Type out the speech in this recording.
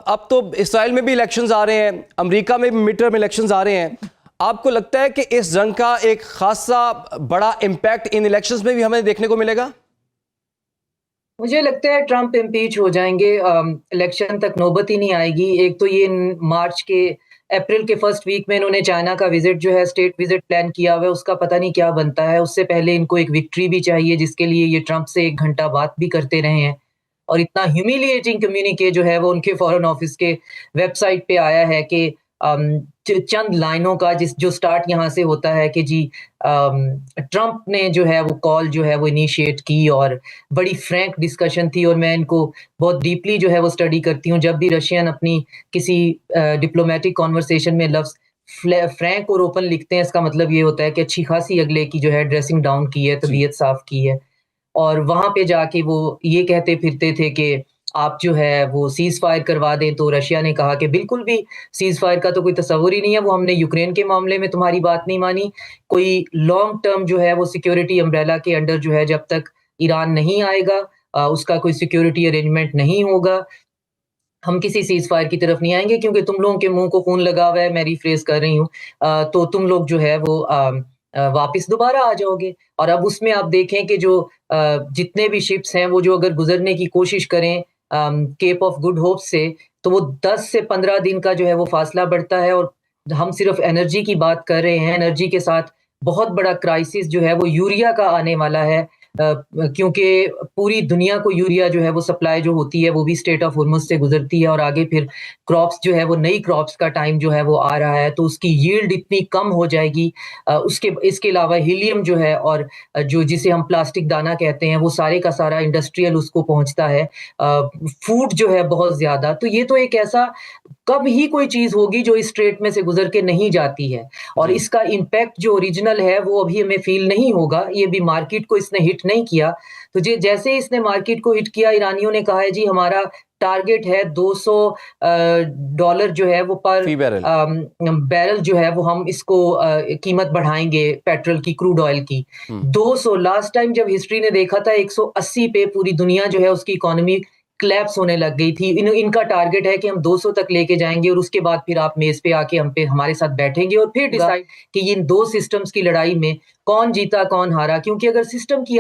अब तो इसराइल में भी इलेक्शंस आ रहे हैं, अमेरिका में भी मिड टर्म इलेक्शंस आ रहे हैं। आपको लगता है कि इस जंग का एक खासा बड़ा इम्पैक्ट इन इलेक्शंस में भी हमें देखने को मिलेगा? मुझे लगता है ट्रंप इम्पीच हो जाएंगे, इलेक्शन तक नौबत ही नहीं आएगी। एक तो ये मार्च के अप्रैल के फर्स्ट वीक में इन्होंने चाइना का विजिट जो है स्टेट विजिट प्लान किया हुआ है, उसका पता नहीं क्या बनता है। उससे पहले इनको एक विक्ट्री भी चाहिए जिसके लिए ये ट्रंप से 1 घंटा बात भी करते रहे हैं। और इतना ह्यूमिलिएटिंग कम्युनिके जो है वो उनके फॉरेन ऑफिस के वेबसाइट पे आया है कि चंद लाइनों का जो स्टार्ट यहाँ से होता है कि जी ट्रंप ने जो है वो कॉल जो है वो इनिशिएट की और बड़ी फ्रैंक डिस्कशन थी। और मैं इनको बहुत डीपली जो है वो स्टडी करती हूँ। जब भी रशियन अपनी किसी डिप्लोमेटिक कॉन्वर्सेशन में लफ्ज फ्रैंक और ओपन लिखते हैं, इसका मतलब ये होता है कि अच्छी खासी अगले की जो है ड्रेसिंग डाउन की है, जी। तबीयत साफ की है। और वहां पे जाके वो ये कहते फिरते थे कि आप जो है वो सीज फायर करवा दें। तो रशिया ने कहा कि बिल्कुल भी सीज फायर का तो कोई तस्वुर ही नहीं है, वो हमने यूक्रेन के मामले में तुम्हारी बात नहीं मानी। कोई लॉन्ग टर्म जो है वो सिक्योरिटी अम्ब्रेला के अंडर जो है जब तक ईरान नहीं आएगा, उसका कोई सिक्योरिटी अरेंजमेंट नहीं होगा, हम किसी सीज फायर की तरफ नहीं आएंगे। क्योंकि तुम लोगों के मुंह को खून लगा हुआ है, मैं रिफ्रेज कर रही हूँ, तो तुम लोग जो है वो वापस दोबारा आ जाओगे। और अब उसमें आप देखें कि जो जितने भी शिप्स हैं वो जो अगर गुजरने की कोशिश करें केप ऑफ गुड होप से, तो वो 10 से 15 दिन का जो है वो फासला बढ़ता है। और हम सिर्फ एनर्जी की बात कर रहे हैं, एनर्जी के साथ बहुत बड़ा क्राइसिस जो है वो यूरिया का आने वाला है। क्योंकि पूरी दुनिया को यूरिया जो है वो सप्लाई जो होती है वो भी स्ट्रेट ऑफ हॉर्मुज से गुजरती है। और आगे फिर क्रॉप्स जो है वो नई क्रॉप्स का टाइम जो है वो आ रहा है, तो उसकी यील्ड इतनी कम हो जाएगी। उसके इसके अलावा हीलियम जो है और जो जिसे हम प्लास्टिक दाना कहते हैं वो सारे का सारा इंडस्ट्रियल उसको पहुंचता है। फूड जो है बहुत ज्यादा, तो ये तो एक ऐसा कब ही कोई चीज होगी जो इस स्ट्रेट में से गुजर के नहीं जाती है। और जी। इसका इम्पैक्ट जो ओरिजिनल है वो अभी हमें फील नहीं होगा, ये भी मार्केट को इसने हिट नहीं किया। तो जैसे इसने मार्केट को हिट किया, ईरानियों ने कहा है जी हमारा टारगेट है $200 जो है वो पर फी बैरल। बैरल जो है वो हम इसको कीमत बढ़ाएंगे पेट्रोल की, क्रूड ऑयल की। हम्म। 200 लास्ट टाइम जब हिस्ट्री ने देखा था 180 पे पूरी दुनिया जो है उसकी इकोनॉमी क्लैप्स होने लग गई थी। इनका टारगेट है कि हम 200 तक लेके जाएंगे और उसके बाद फिर आप मेज पे आके हम पे हमारे साथ बैठेंगे और फिर डिसाइड कि इन दो सिस्टम्स की लड़ाई में कौन जीता कौन हारा। क्योंकि अगर सिस्टम की